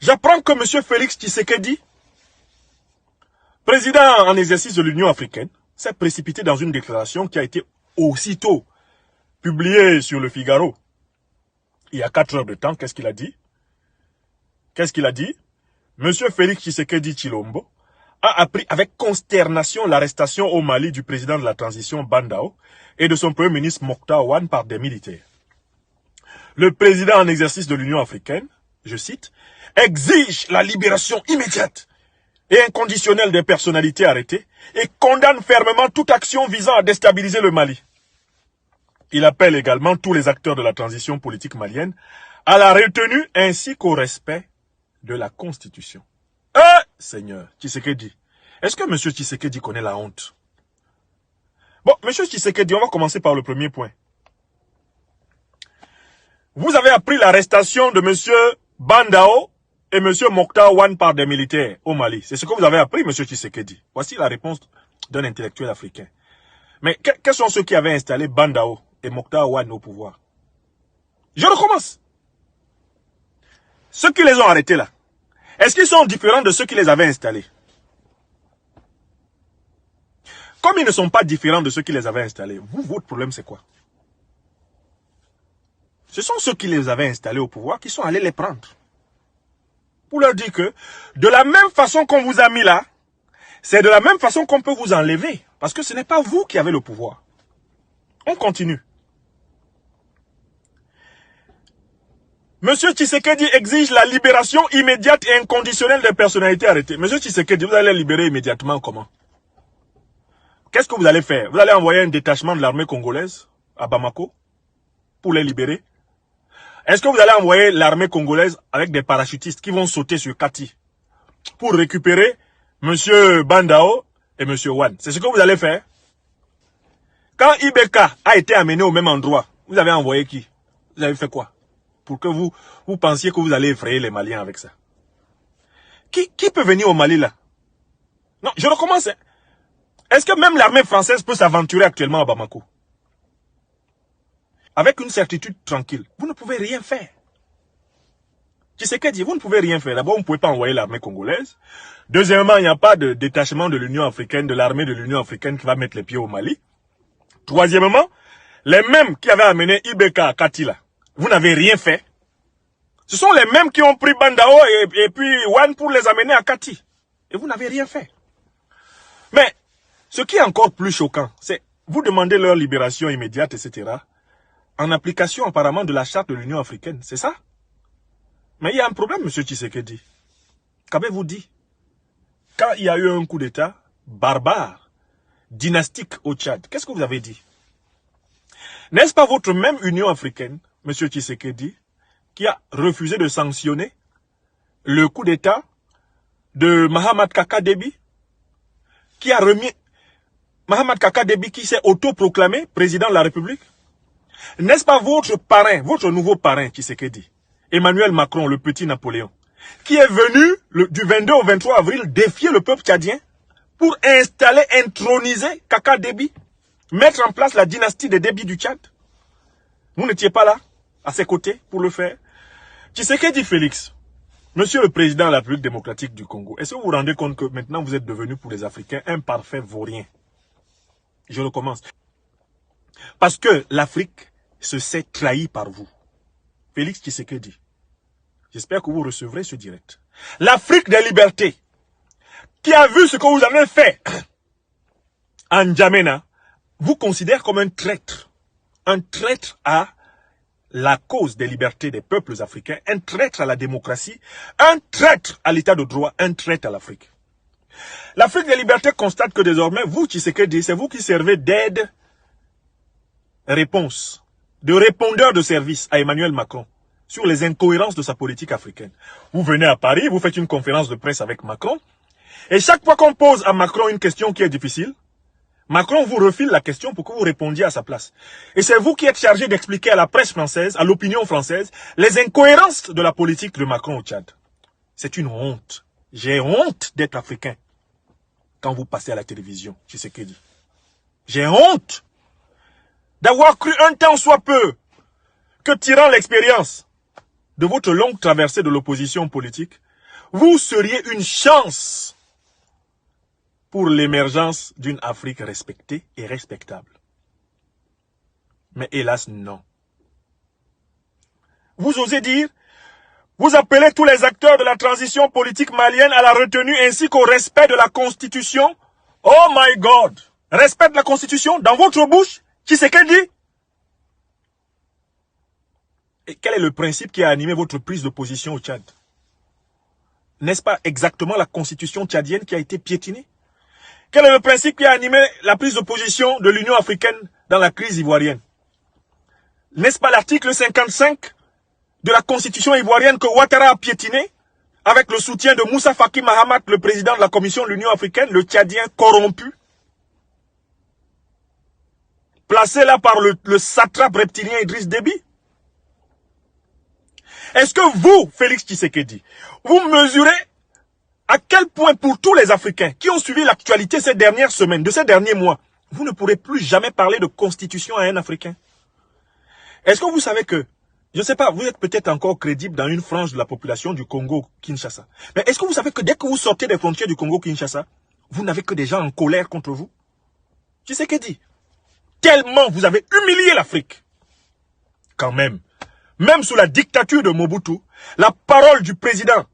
J'apprends que M. Félix Tshisekedi, président en exercice de l'Union africaine, s'est précipité dans une déclaration qui a été aussitôt publiée sur le Figaro. Il y a 4 heures de temps, qu'est-ce qu'il a dit? Qu'est-ce qu'il a dit? M. Félix Tshisekedi Tshilombo a appris avec consternation l'arrestation au Mali du président de la transition Bandao et de son premier ministre Mokhtar Ouane par des militaires. Le président en exercice de l'Union africaine, je cite, exige la libération immédiate et inconditionnelle des personnalités arrêtées et condamne fermement toute action visant à déstabiliser le Mali. Il appelle également tous les acteurs de la transition politique malienne à la retenue ainsi qu'au respect de la Constitution. Seigneur, Tshisekedi, est-ce que M. Tshisekedi connaît la honte? Bon, M. Tshisekedi, on va commencer par le premier point. Vous avez appris l'arrestation de M. Bandao et M. Mokhtar Ouane par des militaires au Mali. C'est ce que vous avez appris, M. Tshisekedi. Voici la réponse d'un intellectuel africain. Mais quels sont ceux qui avaient installé Bandao et Mokhtar Ouane au pouvoir? Je recommence. Ceux qui les ont arrêtés là, est-ce qu'ils sont différents de ceux qui les avaient installés? Comme ils ne sont pas différents de ceux qui les avaient installés, vous, votre problème c'est quoi? Ce sont ceux qui les avaient installés au pouvoir qui sont allés les prendre. Pour leur dire que, de la même façon qu'on vous a mis là, c'est de la même façon qu'on peut vous enlever. Parce que ce n'est pas vous qui avez le pouvoir. On continue. Monsieur Tshisekedi exige la libération immédiate et inconditionnelle des personnalités arrêtées. Monsieur Tshisekedi, vous allez libérer immédiatement comment? Qu'est-ce que vous allez faire? Vous allez envoyer un détachement de l'armée congolaise à Bamako pour les libérer? Est-ce que vous allez envoyer l'armée congolaise avec des parachutistes qui vont sauter sur Kati pour récupérer Monsieur Bandao et Monsieur Ouane? C'est ce que vous allez faire? Quand Ibeka a été amené au même endroit, vous avez envoyé qui? Vous avez fait quoi? Pour que vous pensiez que vous allez effrayer les Maliens avec ça. Qui peut venir au Mali là? Non, je recommence. Est-ce que même l'armée française peut s'aventurer actuellement à Bamako? Avec une certitude tranquille, vous ne pouvez rien faire. Tshisekedi, vous ne pouvez rien faire. D'abord, vous ne pouvez pas envoyer l'armée congolaise. Deuxièmement, il n'y a pas de détachement de l'Union africaine, de l'armée de l'Union africaine qui va mettre les pieds au Mali. Troisièmement, les mêmes qui avaient amené Ibeka à Katila, vous n'avez rien fait. Ce sont les mêmes qui ont pris Bandao et puis Ouane pour les amener à Kati. Et vous n'avez rien fait. Mais, ce qui est encore plus choquant, c'est vous demandez leur libération immédiate, etc., en application apparemment de la charte de l'Union africaine. C'est ça? Mais il y a un problème, M. Tshisekedi. Qu'avez-vous dit? Quand il y a eu un coup d'État barbare, dynastique au Tchad, qu'est-ce que vous avez dit? N'est-ce pas votre même Union africaine, M. Tshisekedi, qui a refusé de sanctionner le coup d'État de Mahamat Kaka Déby, qui a remis Mahamat Kaka Déby qui s'est autoproclamé président de la République? N'est-ce pas votre parrain, votre nouveau parrain Tshisekedi, Emmanuel Macron, le petit Napoléon, qui est venu du 22 au 23 avril défier le peuple tchadien pour installer, introniser Kaka Déby, mettre en place la dynastie des Déby du Tchad? Vous n'étiez pas là, à ses côtés, pour le faire? Tshisekedi Félix, Monsieur le Président de la République démocratique du Congo, est-ce que vous vous rendez compte que maintenant vous êtes devenu pour les Africains un parfait vaurien? Je recommence. Parce que l'Afrique se sait trahie par vous. Félix Tshisekedi, j'espère que vous recevrez ce direct. L'Afrique des libertés, qui a vu ce que vous avez fait en N'Djamena, vous considère comme un traître à la cause des libertés des peuples africains, un traître à la démocratie, un traître à l'état de droit, un traître à l'Afrique. L'Afrique des libertés constate que désormais, vous, Tshisekedi, c'est vous qui servez d'aide-réponse, de répondeur de service à Emmanuel Macron sur les incohérences de sa politique africaine. Vous venez à Paris, vous faites une conférence de presse avec Macron, et chaque fois qu'on pose à Macron une question qui est difficile, Macron vous refile la question pour que vous répondiez à sa place. Et c'est vous qui êtes chargé d'expliquer à la presse française, à l'opinion française, les incohérences de la politique de Macron au Tchad. C'est une honte. J'ai honte d'être africain quand vous passez à la télévision, Tshisekedi. J'ai honte d'avoir cru un temps soit peu que tirant l'expérience de votre longue traversée de l'opposition politique, vous seriez une chance pour l'émergence d'une Afrique respectée et respectable. Mais hélas, non. Vous osez dire, vous appelez tous les acteurs de la transition politique malienne à la retenue ainsi qu'au respect de la Constitution. Oh my God! Respect de la Constitution dans votre bouche, Tshisekedi? Et quel est le principe qui a animé votre prise de position au Tchad? N'est-ce pas exactement la Constitution tchadienne qui a été piétinée? Quel est le principe qui a animé la prise de position de l'Union africaine dans la crise ivoirienne? N'est-ce pas l'article 55 de la Constitution ivoirienne que Ouattara a piétiné avec le soutien de Moussa Faki Mahamat, le président de la Commission de l'Union africaine, le Tchadien corrompu, placé là par le satrape reptilien Idriss Déby? Est-ce que vous, Félix Tshisekedi, vous mesurez à quel point pour tous les Africains qui ont suivi l'actualité ces dernières semaines, de ces derniers mois, vous ne pourrez plus jamais parler de constitution à un Africain? Est-ce que vous savez que, je ne sais pas, vous êtes peut-être encore crédible dans une frange de la population du Congo-Kinshasa. Mais est-ce que vous savez que dès que vous sortez des frontières du Congo-Kinshasa, vous n'avez que des gens en colère contre vous? Tshisekedi, tellement vous avez humilié l'Afrique. Quand même sous la dictature de Mobutu, la parole du président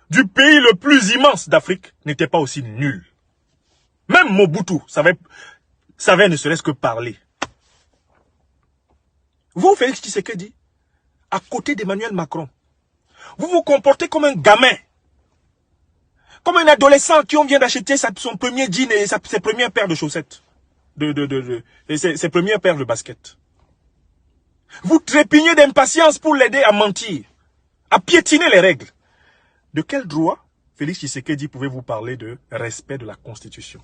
du pays le plus immense d'Afrique n'était pas aussi nulle. Même Mobutu savait ne serait-ce que parler. Vous, Félix Tshisekedi, à côté d'Emmanuel Macron, vous vous comportez comme un gamin, comme un adolescent qui vient d'acheter son premier jean et ses premières paires de chaussettes, et ses premières paires de baskets. Vous trépignez d'impatience pour l'aider à mentir, à piétiner les règles. De quel droit, Félix Tshisekedi, pouvez-vous parler de respect de la Constitution?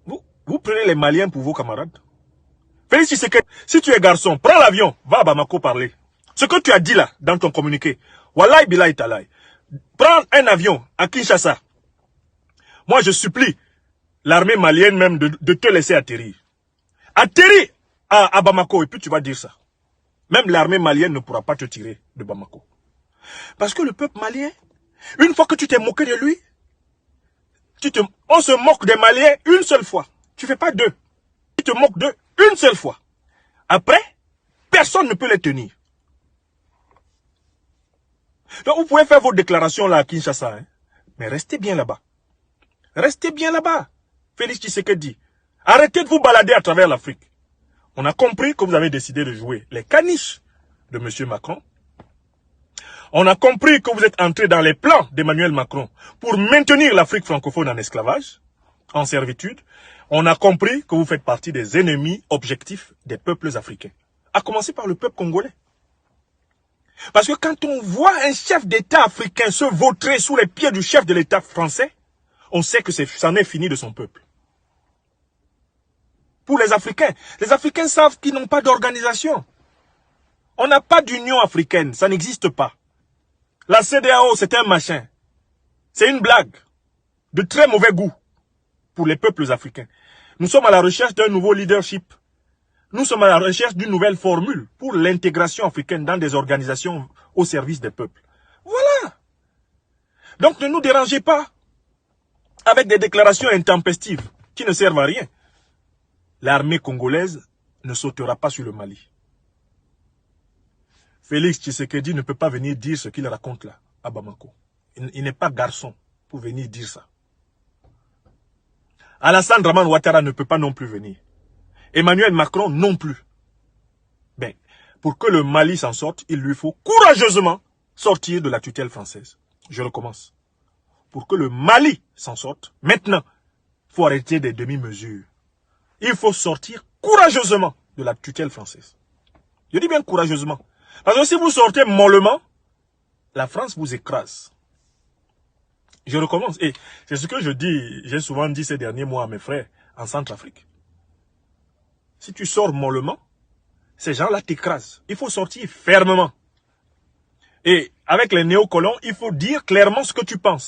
Vous prenez les Maliens pour vos camarades? Félix Tshisekedi, si tu es garçon, prends l'avion, va à Bamako parler. Ce que tu as dit là, dans ton communiqué, Wallahi Billahi Talahi, prends un avion à Kinshasa. Moi, je supplie l'armée malienne même de te laisser atterrir. Atterris à Bamako et puis tu vas dire ça. Même l'armée malienne ne pourra pas te tirer de Bamako. Parce que le peuple malien, une fois que tu t'es moqué de lui, on se moque des Maliens une seule fois. Tu ne fais pas deux. Tu te moques d'eux une seule fois. Après, personne ne peut les tenir. Donc vous pouvez faire vos déclarations là à Kinshasa, hein, mais restez bien là-bas. Restez bien là-bas. Félix Tshisekedi, arrêtez de vous balader à travers l'Afrique. On a compris que vous avez décidé de jouer les caniches de M. Macron. On a compris que vous êtes entré dans les plans d'Emmanuel Macron pour maintenir l'Afrique francophone en esclavage, en servitude. On a compris que vous faites partie des ennemis objectifs des peuples africains. À commencer par le peuple congolais. Parce que quand on voit un chef d'État africain se vautrer sous les pieds du chef de l'État français, on sait que c'en est fini de son peuple. Pour les Africains savent qu'ils n'ont pas d'organisation. On n'a pas d'union africaine, ça n'existe pas. La CEDEAO, c'est un machin. C'est une blague de très mauvais goût pour les peuples africains. Nous sommes à la recherche d'un nouveau leadership. Nous sommes à la recherche d'une nouvelle formule pour l'intégration africaine dans des organisations au service des peuples. Voilà. Donc ne nous dérangez pas avec des déclarations intempestives qui ne servent à rien. L'armée congolaise ne sautera pas sur le Mali. Félix Tshisekedi ne peut pas venir dire ce qu'il raconte là, à Bamako. Il n'est pas garçon pour venir dire ça. Alassane Draman Ouattara ne peut pas non plus venir. Emmanuel Macron non plus. Ben, pour que le Mali s'en sorte, il lui faut courageusement sortir de la tutelle française. Je recommence. Pour que le Mali s'en sorte, maintenant, il faut arrêter des demi-mesures. Il faut sortir courageusement de la tutelle française. Je dis bien courageusement. Parce que si vous sortez mollement, la France vous écrase. Je recommence. Et c'est ce que je dis, j'ai souvent dit ces derniers mois à mes frères en Centrafrique. Si tu sors mollement, ces gens-là t'écrasent. Il faut sortir fermement. Et avec les néocolons, il faut dire clairement ce que tu penses.